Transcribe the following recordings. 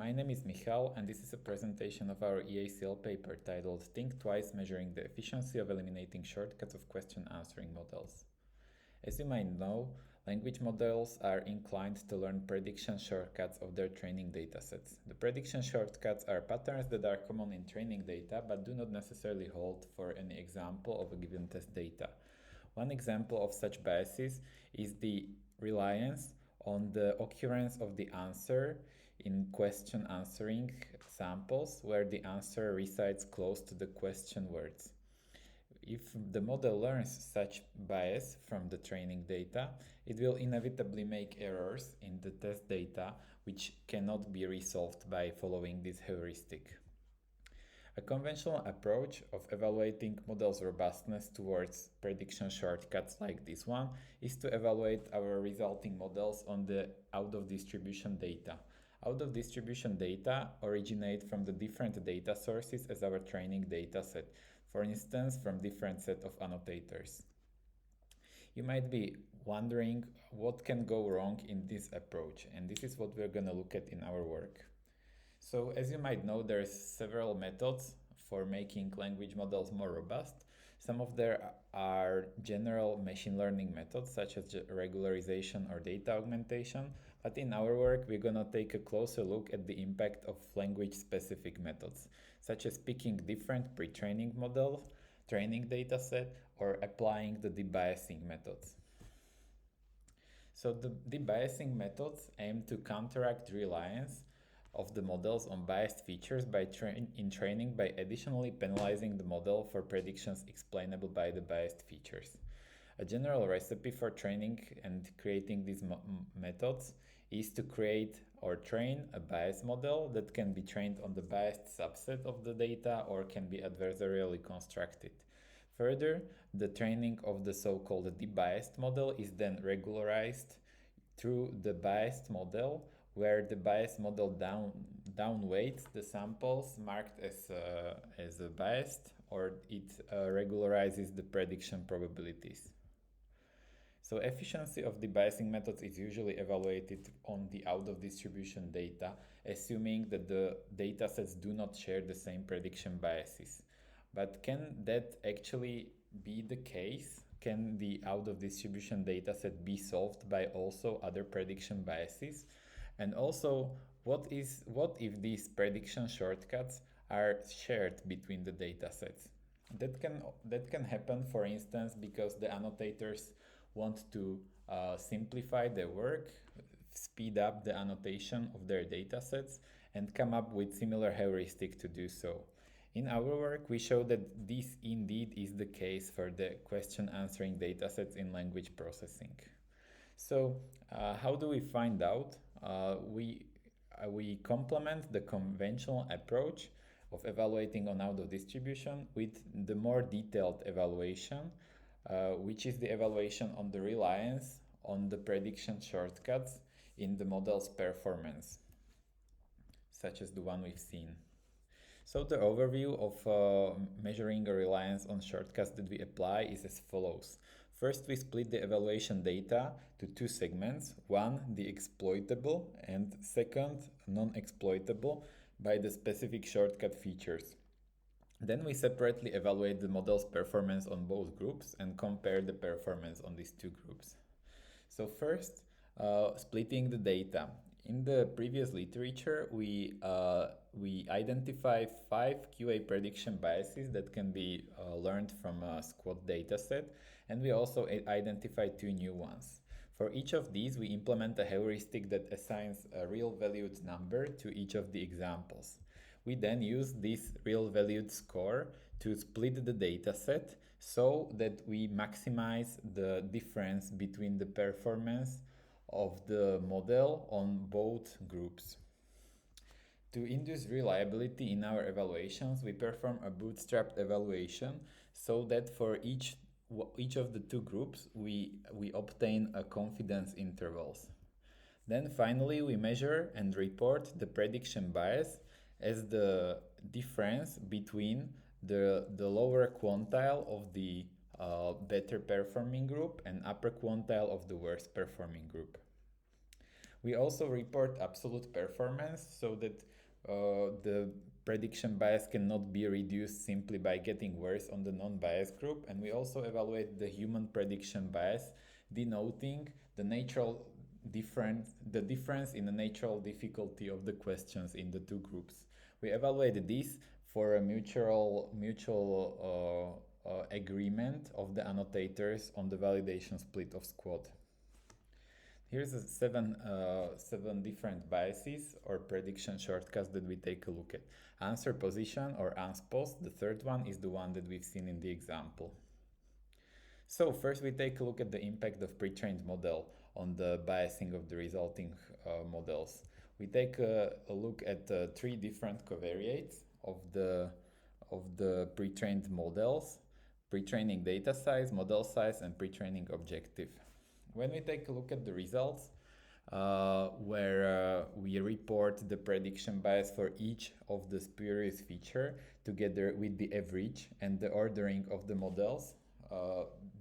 My name is Michal, and this is a presentation of our EACL paper titled Think Twice, Measuring the Efficiency of Eliminating Shortcuts of Question Answering Models. As you might know, language models are inclined to learn prediction shortcuts of their training datasets. The prediction shortcuts are patterns that are common in training data but do not necessarily hold for any example of a given test data. One example of such biases is the reliance on the occurrence of the answer in question answering samples where the answer resides close to the question words. If the model learns such bias from the training data, it will inevitably make errors in the test data which cannot be resolved by following this heuristic. A conventional approach of evaluating models' robustness towards prediction shortcuts like this one is to evaluate our resulting models on the out-of-distribution data. Out-of-distribution data originate from the different data sources as our training data set, for instance, from different set of annotators. You might be wondering what can go wrong in this approach, and this is what we're going to look at in our work. So as you might know, there's several methods for making language models more robust. Some of them are general machine learning methods such as regularization or data augmentation, but in our work we're going to take a closer look at the impact of language-specific methods, such as picking different pre-training models, training dataset, or applying the debiasing methods. So the debiasing methods aim to counteract reliance of the models on biased features in training by additionally penalizing the model for predictions explainable by the biased features. A general recipe for training and creating these methods is to create or train a bias model that can be trained on the biased subset of the data or can be adversarially constructed. Further, the training of the so-called debiased model is then regularized through the biased model, where the bias model downweights the samples marked as biased, or it regularizes the prediction probabilities. So efficiency of debiasing methods is usually evaluated on the out-of-distribution data, assuming that the datasets do not share the same prediction biases. But can that actually be the case? Can the out-of-distribution dataset be solved by also other prediction biases? And also, what if these prediction shortcuts are shared between the datasets? That can happen, for instance, because the annotators want to simplify their work, speed up the annotation of their datasets, and come up with similar heuristic to do so. In our work, we show that this indeed is the case for the question answering datasets in language processing. So how do we find out? We complement the conventional approach of evaluating on out-of-distribution with the more detailed evaluation, which is the evaluation on the reliance on the prediction shortcuts in the model's performance, such as the one we've seen. So the overview of measuring a reliance on shortcuts that we apply is as follows. First, we split the evaluation data to two segments, one, the exploitable, and second, non-exploitable by the specific shortcut features. Then we separately evaluate the model's performance on both groups and compare the performance on these two groups. So first, splitting the data. In the previous literature, we identify 5 QA prediction biases that can be learned from a squad dataset, and we also identify 2 new ones. For each of these, we implement a heuristic that assigns a real valued number to each of the examples. We then use this real valued score to split the dataset so that we maximize the difference between the performance of the model on both groups. To induce reliability in our evaluations, we perform a bootstrapped evaluation so that for each of the two groups we obtain a confidence intervals. Then finally we measure and report the prediction bias as the difference between the lower quantile of the better performing group and upper quantile of the worst performing group. We also report absolute performance so that the prediction bias cannot be reduced simply by getting worse on the non-biased group. And we also evaluate the human prediction bias, denoting the difference in the natural difficulty of the questions in the two groups. We evaluate this for a mutual agreement of the annotators on the validation split of squad. Here's seven different biases or prediction shortcuts that we take a look at. Answer position or unspost. The third one is the one that we've seen in the example. So first we take a look at the impact of pre-trained model on the biasing of the resulting models. We take a look at three different covariates of the pre-trained models: pre-training data size, model size, and pre-training objective. When we take a look at the results, where we report the prediction bias for each of the spurious feature together with the average and the ordering of the models,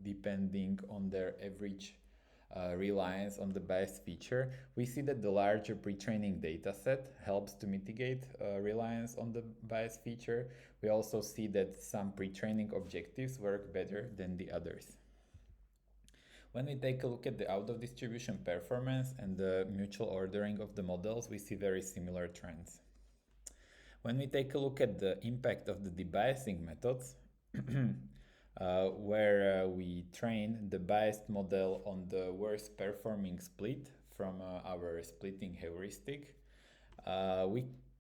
depending on their average reliance on the biased feature, we see that the larger pre-training dataset helps to mitigate reliance on the biased feature. We also see that some pre-training objectives work better than the others. When we take a look at the out-of-distribution performance and the mutual ordering of the models, we see very similar trends. When we take a look at the impact of the debiasing methods, where we train the biased model on the worst performing split from our splitting heuristic,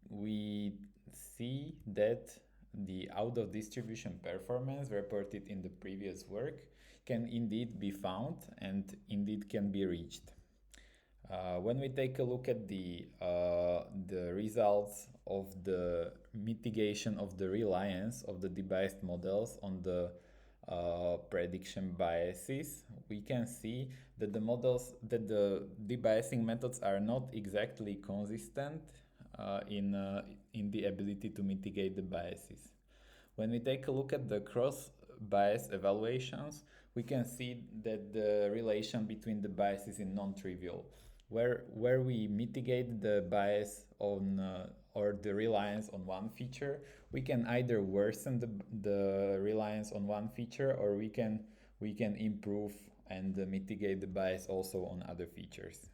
we see that the out-of-distribution performance reported in the previous work can indeed be found and indeed can be reached. When we take a look at the results of the mitigation of the reliance of the debiased models on the prediction biases, we can see that the debiasing methods are not exactly consistent in the ability to mitigate the biases. When we take a look at the cross bias evaluations, we can see that the relation between the biases is non-trivial. Where we mitigate the bias on or the reliance on one feature, we can either worsen the reliance on one feature, or we can improve and mitigate the bias also on other features.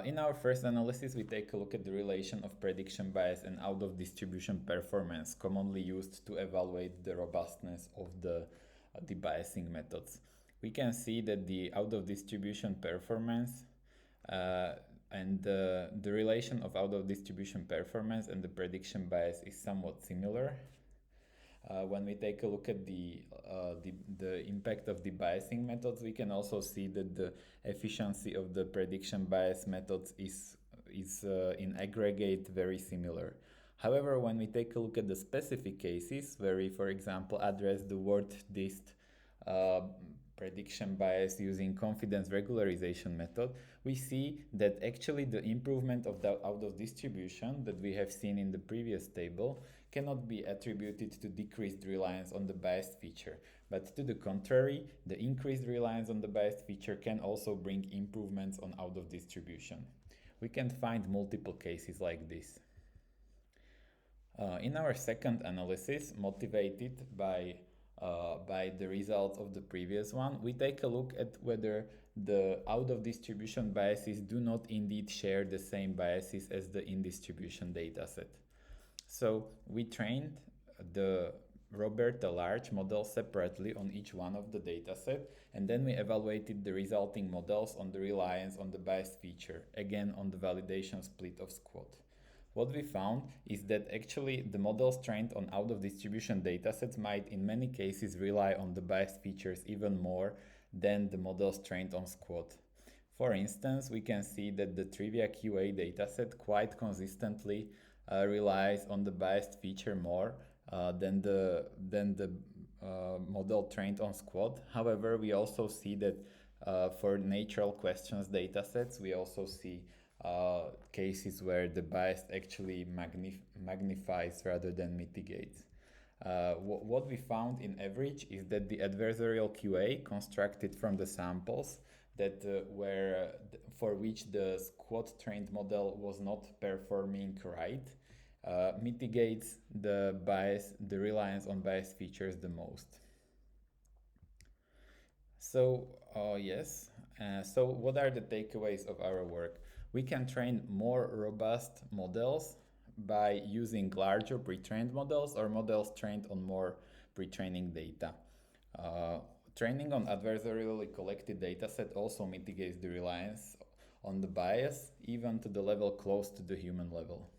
In our first analysis, we take a look at the relation of prediction bias and out-of-distribution performance, commonly used to evaluate the robustness of the debiasing methods. We can see that the out-of-distribution performance and the relation of out-of-distribution performance and the prediction bias is somewhat similar. When we take a look at the impact of debiasing methods, we can also see that the efficiency of the prediction bias methods is in aggregate very similar. However, when we take a look at the specific cases where we, for example, address the word dist prediction bias using confidence regularization method, we see that actually the improvement of the out-of-distribution that we have seen in the previous table cannot be attributed to decreased reliance on the biased feature, but to the contrary, the increased reliance on the biased feature can also bring improvements on out-of-distribution. We can find multiple cases like this. In our second analysis, motivated by the results of the previous one, we take a look at whether the out-of-distribution biases do not indeed share the same biases as the in-distribution dataset. So we trained the Roberta large model separately on each one of the dataset, and then we evaluated the resulting models on the reliance on the biased feature, again on the validation split of squad. What we found is that actually the models trained on out-of-distribution datasets might in many cases rely on the biased features even more than the models trained on squad. For instance, we can see that the Trivia QA dataset quite consistently relies on the biased feature more than the model trained on squad. However, we also see that for natural questions datasets, we also see cases where the bias actually magnifies rather than mitigates. What we found in average is that the adversarial QA constructed from the samples that for which the squad trained model was not performing right, mitigates the reliance on bias features the most. So yes, so what are the takeaways of our work? We can train more robust models by using larger pre-trained models or models trained on more pre-training data. Uh, Training on adversarially collected dataset also mitigates the reliance on the bias, even to the level close to the human level.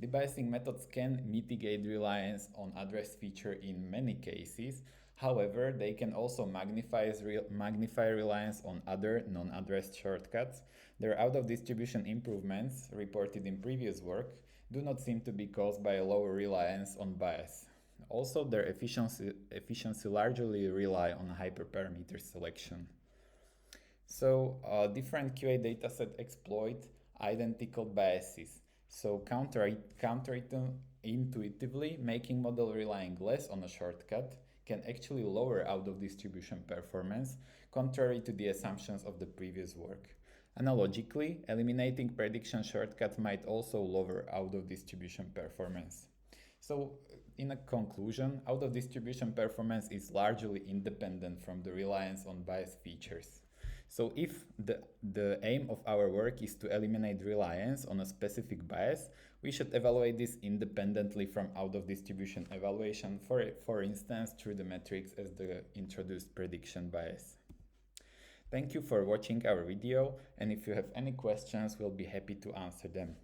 Debiasing methods can mitigate reliance on address feature in many cases. However, they can also magnify reliance on other non-addressed shortcuts. Their out-of-distribution improvements, reported in previous work, do not seem to be caused by a lower reliance on bias. Also, their efficiency largely rely on hyperparameter selection. So different QA dataset exploit identical biases. So counterintuitively, making model relying less on a shortcut can actually lower out-of-distribution performance, contrary to the assumptions of the previous work. Analogically, eliminating prediction shortcut might also lower out-of-distribution performance. So, in a conclusion, out-of-distribution performance is largely independent from the reliance on bias features. So if the aim of our work is to eliminate reliance on a specific bias, we should evaluate this independently from out-of-distribution evaluation, for instance, through the metrics as the introduced prediction bias. Thank you for watching our video, and if you have any questions, we'll be happy to answer them.